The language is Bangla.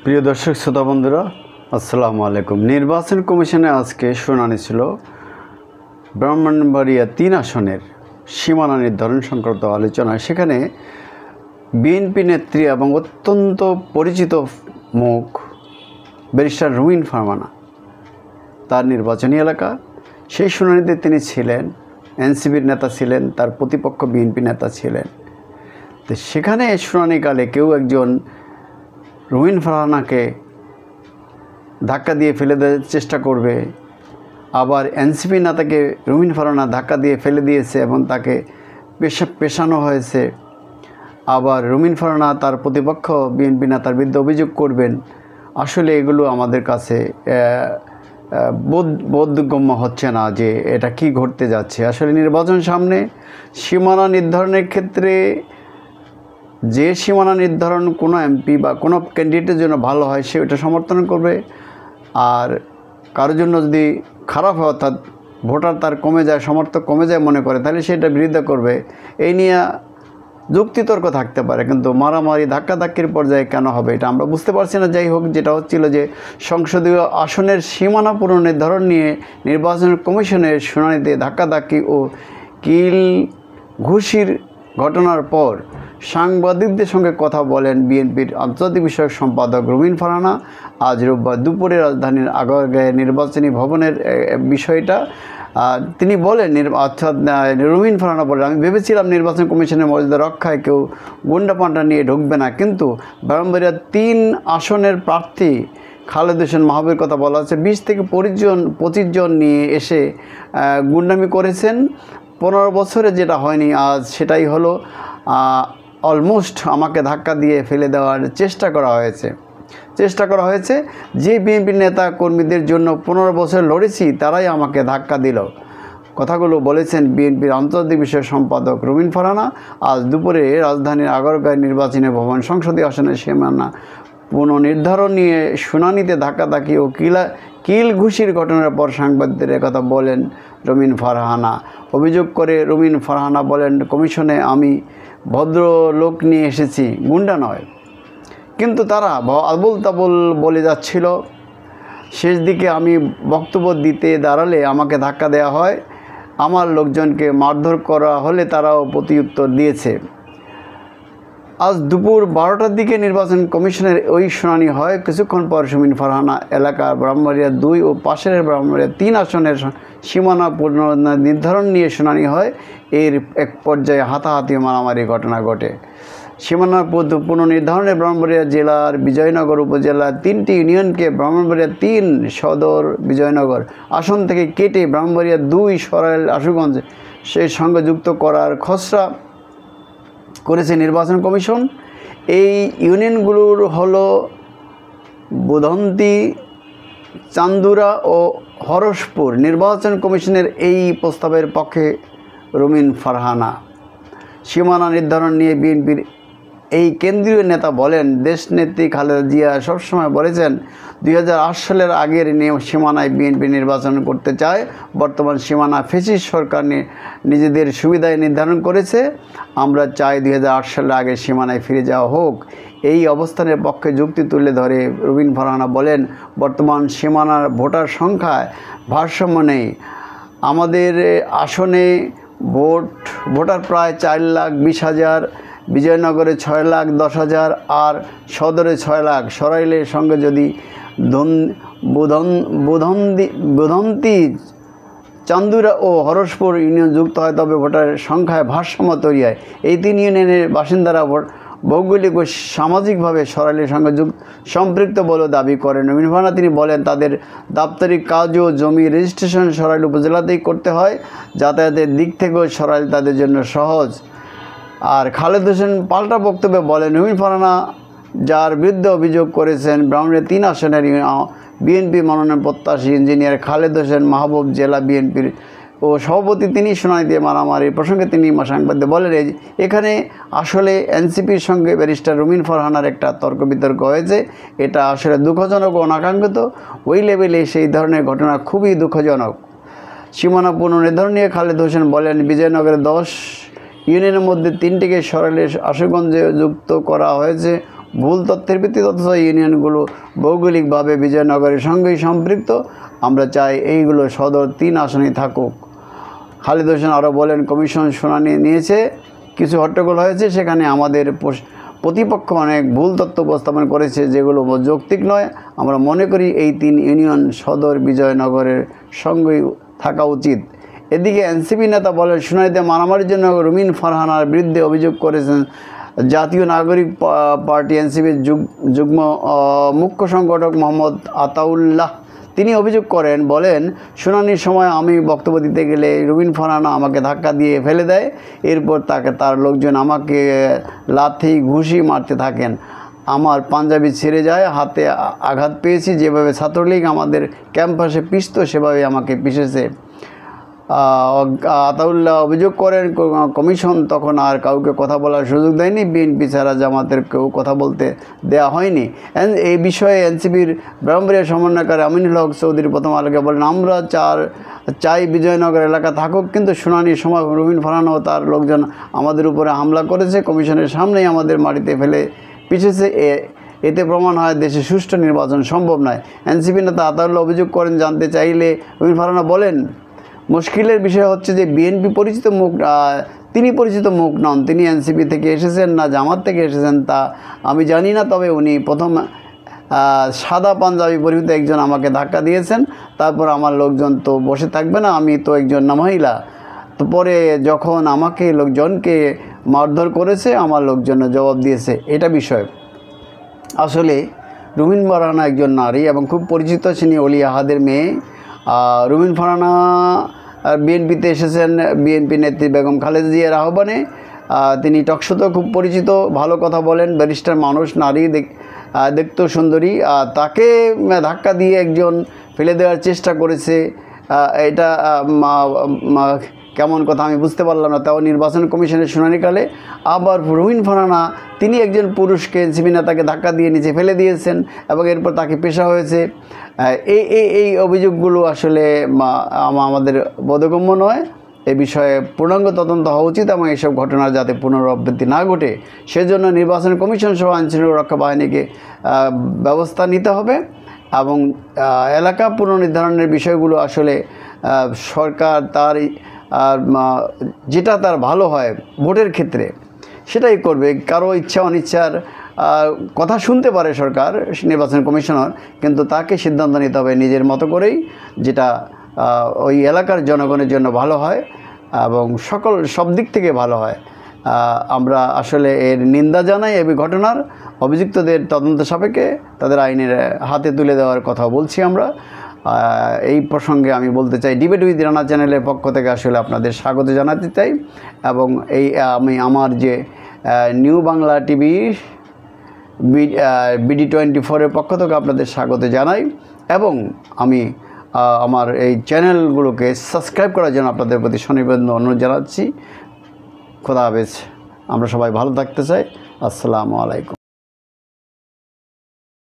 প্রিয় দর্শক শ্রোতা বন্ধুরা, আসসালামু আলাইকুম। নির্বাচন কমিশনে আজকে শুনানি ছিল ব্রাহ্মণবাড়িয়া 3 আসনের সীমানা নির্ধারণ সংক্রান্ত আলোচনা। সেখানে বিএনপি নেত্রী এবং অত্যন্ত পরিচিত মুখ ব্যারিস্টার রুমিন ফারহানা, তার নির্বাচনী এলাকা, সেই শুনানিতে তিনি ছিলেন। এনসিপির নেতা ছিলেন, তার প্রতিপক্ষ বিএনপি নেতা ছিলেন। তো সেখানে শুনানিকালে কেউ একজন রুমিন ফারহানাকে ধাক্কা দিয়ে ফেলে দেওয়ার চেষ্টা করবে, আবার এনসিপি নেতাকে রুমিন ফারহানা ধাক্কা দিয়ে ফেলে দিয়েছে এবং তাকে পেশানো হয়েছে। আবার রুমিন ফারহানা তার প্রতিপক্ষ বিএনপি নেতার বিরুদ্ধে অভিযোগ করবেন। আসলে এগুলো আমাদের কাছে বোধগম্য হচ্ছে না যে এটা কি ঘটতে যাচ্ছে। আসলে নির্বাচন সামনে, সীমানা নির্ধারণের ক্ষেত্রে যে সীমানা নির্ধারণ কোনো এমপি বা কোনো ক্যান্ডিডেটের জন্য ভালো হয় সে ওটা সমর্থন করবে, আর কারোর জন্য যদি খারাপ হয় অর্থাৎ ভোটার তার কমে যায়, সমর্থক কমে যায় মনে করে, তাহলে সেটা বিরোধিতা করবে। এই নিয়ে যুক্তিতর্ক থাকতে পারে, কিন্তু মারামারি ধাক্কাধাক্কির পর্যায়ে কেন হবে এটা আমরা বুঝতে পারছি না। যাই হোক, যেটা হচ্ছিল যে সংসদীয় আসনের সীমানা পুনর্নির্ধারণ নিয়ে নির্বাচন কমিশনের শুনানিতে ধাক্কাধাক্কি ও কিল ঘুষির ঘটনার পর সাংবাদিকদের সঙ্গে কথা বলেন বিএনপির আন্তর্জাতিক বিষয়ক সম্পাদক রুমিন ফারহানা। আজ রোববার দুপুরে রাজধানীর আগারগাঁয়ে নির্বাচনী ভবনের বিষয়টা তিনি বলেন। অর্থাৎ রুমিন ফারহানা বলেন, আমি ভেবেছিলাম নির্বাচন কমিশনের মর্যাদা রক্ষায় কেউ গুন্ডাপান্ডা নিয়ে ঢুকবে না, কিন্তু ব্রাহ্মণবাড়িয়া 3 আসনের প্রার্থী খালেদ হোসেন মাহবুবের কথা বলা হচ্ছে 20 থেকে 25 জন নিয়ে এসে গুন্ডামি করেছেন। 15 বছরে যেটা হয়নি আজ সেটাই হলো। অলমোস্ট আমাকে ধাক্কা দিয়ে ফেলে দেওয়ার চেষ্টা করা হয়েছে। যে বিএনপি নেতা কর্মীদের জন্য 15 বছর লড়েছি তারাই আমাকে ধাক্কা দিল। কথাগুলো বলেছেন বিএনপির আন্তর্জাতিক বিষয়ক সম্পাদক রুমিন ফারহানা। আজ দুপুরে রাজধানীর আগারগাঁও নির্বাচনী ভবন সংসদীয় আসনের সীমানা পুনর্নির্ধারণ নিয়ে শুনানিতে ধাক্কাধাক্কি ও কিল ঘুষির ঘটনার পর সাংবাদিকদের কথা বলেন রুমিন ফারহানা। অভিযোগ করে রুমিন ফারহানা বলেন, কমিশনে আমি ভদ্রলোক নিয়ে এসেছি, গুন্ডা নয়। কিন্তু তারা আবুল তাবুল বলে যাচ্ছিল। শেষ দিকে আমি বক্তব্য দিতে দাঁড়ালে আমাকে ধাক্কা দেওয়া হয়, আমার লোকজনকে মারধর করা হলে তারাও প্রত্যুত্তর দিয়েছে। আজ দুপুর 12টার দিকে নির্বাচন কমিশনের ওই শুনানি হয়। কিছুক্ষণ পর রুমিন ফারহানা এলাকার ব্রাহ্মণবাড়িয়া 2 ও পাশের ব্রাহ্মণবাড়িয়া 3 আসনের সীমানা পুনর্নির্ধারণ নিয়ে শুনানি হয়। এর এক পর্যায়ে হাতাহাতি মারামারি ঘটনা ঘটে। সীমানা পুনর্নির্ধারণে ব্রাহ্মণবাড়িয়া জেলার বিজয়নগর উপজেলার 3টি ইউনিয়নকে ব্রাহ্মণবাড়িয়া 3 সদর বিজয়নগর আসন থেকে কেটে ব্রাহ্মণবাড়িয়া 2 সরাইল আশুগঞ্জ সেই সঙ্গে যুক্ত করার খসড়া করেছে নির্বাচন কমিশন। এই ইউনিয়নগুলোর হলো বুধন্তি, চান্দুরা ও হরসপুর। নির্বাচন কমিশনের এই প্রস্তাবের পক্ষে রুমিন ফারহানা। সীমানা নির্ধারণ নিয়ে বিএনপির এই কেন্দ্রীয় নেতা বলেন, দেশনেত্রী খালেদা জিয়া সবসময় বলেছেন 2008 সালের আগের সীমানায় বিএনপি নির্বাচন করতে চায়। বর্তমান সীমানা ফ্যাসিস্ট সরকার নিজেদের সুবিধায় নির্ধারণ করেছে। আমরা চাই 2008 সালের আগের সীমানায় ফিরে যাওয়া হোক। এই অবস্থানের পক্ষে যুক্তি তুলে ধরে রুমিন ফারহানা বলেন, বর্তমান সীমানার ভোটার সংখ্যায় ভারসাম্য নেই। আমাদের আসনে ভোটার প্রায় 4,20,000, বিজয়নগরে 6,10,000 আর সদরে 6 লাখ। সরাইলের সঙ্গে যদি বুধন্তি, চান্দুরা ও হরসপুর ইউনিয়ন যুক্ত হয় তবে ভোটারের সংখ্যায় ভারসাম্য তৈরি হয়। এই 3 ইউনিয়নের বাসিন্দারা ভৌগোলিক ও সামাজিকভাবে সরাইলের সঙ্গে সম্পৃক্ত বলে দাবি করেন রুমিন ফারহানা। তিনি বলেন, তাদের দাপ্তরিক কাজ ও জমি রেজিস্ট্রেশন সরাইল উপজেলাতেই করতে হয়। যাতায়াতের দিক থেকেও সরাইল তাদের জন্য সহজ। আর খালেদ হোসেন পাল্টা বক্তব্যে বলেন, রুমিন ফারহানা যার বিরুদ্ধে অভিযোগ করেছেন ব্রাহ্মণবাড়িয়া 3 আসনের বিএনপি মনোনয়ন প্রত্যাশী ইঞ্জিনিয়ার খালেদ হোসেন মাহবুব জেলা বিএনপির ও সভাপতি, তিনি শুনানিতে মারামারি প্রসঙ্গে তিনি সাংবাদিকদের বলেন, এখানে আসলে এনসিপির সঙ্গে ব্যারিস্টার রুমিন ফারহানার একটা তর্ক বিতর্ক হয়েছে। এটা আসলে দুঃখজনক ও অনাকাঙ্ক্ষিত। ওই লেভেলে সেই ধরনের ঘটনা খুবই দুঃখজনক। সীমানা পুনর্নির্ধারণ নিয়ে খালেদ হোসেন বলেন, বিজয়নগরের 10 ইউনিয়নের মধ্যে 3টিকে সরাইলের আশুগঞ্জে যুক্ত করা হয়েছে। ভুল তথ্যের ভিত্তিতে, অথচ ইউনিয়নগুলো ভৌগোলিকভাবে বিজয়নগরের সঙ্গেই সম্পৃক্ত। আমরা চাই এইগুলো সদর 3 আসনেই থাকুক। খালিদ হোসেন আরও বলেন, কমিশন শুনানি নিয়েছে, কিছু হট্টগোল হয়েছে, সেখানে আমাদের প্রতিপক্ষ অনেক ভুল তথ্য উপস্থাপন করেছে যেগুলো যৌক্তিক নয়। আমরা মনে করি এই 3 ইউনিয়ন সদর বিজয়নগরের সঙ্গেই থাকা উচিত। এদিকে এনসিপি নেতা বলেন, শুনানিতে মারামারির জন্য রুমিন ফারহানার বিরুদ্ধে অভিযোগ করেছেন জাতীয় নাগরিক পার্টি এনসিপির যুগ্ম মুখ্য সংগঠক মোহাম্মদ আতাউল্লাহ। তিনি অভিযোগ করেন, বলেন, শুনানির সময় আমি বক্তব্য দিতে গেলে রুমিন ফারহানা আমাকে ধাক্কা দিয়ে ফেলে দেয়। এরপর তার লোকজন আমাকে লাথি ঘুষি মারতে থাকেন। আমার পাঞ্জাবি ছিঁড়ে যায়, হাতে আঘাত পেয়েছি। যেভাবে ছাত্রলীগ আমাদের ক্যাম্পাসে পিষত সেভাবে আমাকে পিষেছে। আতাউল্লাহ অভিযোগ করেন, কমিশন তখন আর কাউকে কথা বলার সুযোগ দেয়নি। বিএনপি ছাড়া জামাতের কেউ কথা বলতে দেওয়া হয়নি। এই বিষয়ে এনসিপির ব্রাহ্মণবাড়িয়া সমন্বয়কারী আমিনুল হক চৌধুরী প্রথম আলোকে বলেন, আমরা চাই বিজয়নগর এলাকা থাকুক, কিন্তু শুনানির সময় রুমিন ফারহানা ও তার লোকজন আমাদের উপরে হামলা করেছে, কমিশনের সামনেই আমাদের মাটিতে ফেলে পিছেছে। এতে প্রমাণ হয় দেশে সুষ্ঠু নির্বাচন সম্ভব নয়। এনসিপি নেতা আতাউল্লাহ অভিযোগ করেন, জানতে চাইলে রুমিন ফারহানা বলেন, মুশকিলের বিষয় হচ্ছে যে বিএনপি পরিচিত মুখ, তিনি পরিচিত মুখ নন। তিনি এনসিপি থেকে এসেছেন না জামাত থেকে এসেছেন তা আমি জানি না। তবে উনি প্রথম সাদা পাঞ্জাবি পরিহিত একজন আমাকে ধাক্কা দিয়েছেন। তারপর আমার লোকজন তো বসে থাকবে না, আমি তো একজন মহিলা। তো পরে যখন আমাকে লোকজনকে মারধর করেছে, আমার লোকজন জবাব দিয়েছে। এটা বিষয়। আসলে রুমিন ফারহানা একজন নারী এবং খুব পরিচিত। তিনি অলি আহাদের মেয়ে। রুমিন ফারহানা বিএনপিতে এসেছেন বিএনপি নেত্রী বেগম খালেদা জিয়ার আহ্বানে। তিনি টকশোতেও খুব পরিচিত, ভালো কথা বলেন, ব্যারিস্টার মানুষ, নারী, দেখতেও সুন্দরী। তাকে ধাক্কা দিয়ে একজন ফেলে দেওয়ার চেষ্টা করেছে, এটা কেমন কথা আমি বুঝতে পারলাম না। তাও নির্বাচন কমিশনের শুনানিকালে। আবার রুমিন ফারহানা তিনি একজন পুরুষকে এনসিপি নেতাকে ধাক্কা দিয়ে নিচে ফেলে দিয়েছেন এবং এরপর তাকে পেশা হয়েছে। এই অভিযোগগুলো আসলে আমাদের বোধগম্য নয়। এ বিষয়ে পূর্ণাঙ্গ তদন্ত হওয়া উচিত এবং এইসব ঘটনার যাতে পুনরাবৃত্তি না ঘটে সেজন্য নির্বাচন কমিশন সহ আইনশৃঙ্খলা রক্ষা বাহিনীকে ব্যবস্থা নিতে হবে এবং এলাকা পুনর্নির্ধারণের বিষয়গুলো আসলে সরকার তার যেটা তার ভালো হয় ভোটের ক্ষেত্রে সেটাই করবে। কারো ইচ্ছা অনিচ্ছার কথা শুনতে পারে সরকার, নির্বাচন কমিশনার, কিন্তু তাকে সিদ্ধান্ত নিতে হবে নিজের মতো করেই, যেটা ওই এলাকার জনগণের জন্য ভালো হয় এবং সব দিক থেকে ভালো হয়। আমরা আসলে এর নিন্দা জানাই। এই ঘটনার অভিযুক্তদের তদন্ত সাপেক্ষে তাদের আইনের হাতে তুলে দেওয়ার কথা বলছি আমরা। এই প্রসঙ্গে আমি বলতে চাই, ডিবেট উইথ রানা চ্যানেলের পক্ষ থেকে আসলে আপনাদের স্বাগত জানাতে চাই এবং আমি আমার যে নিউ বাংলা টিভি BD24-এর পক্ষ থেকে আপনাদের স্বাগত জানাই এবং আমি আমার এই চ্যানেলগুলোকে সাবস্ক্রাইব করার জন্য আপনাদের প্রতি সনিবেদন অনুরোধ জানাচ্ছি। খোদা হাফেজ। আমরা সবাই ভালো থাকতে চাই। আসসালামু আলাইকুম।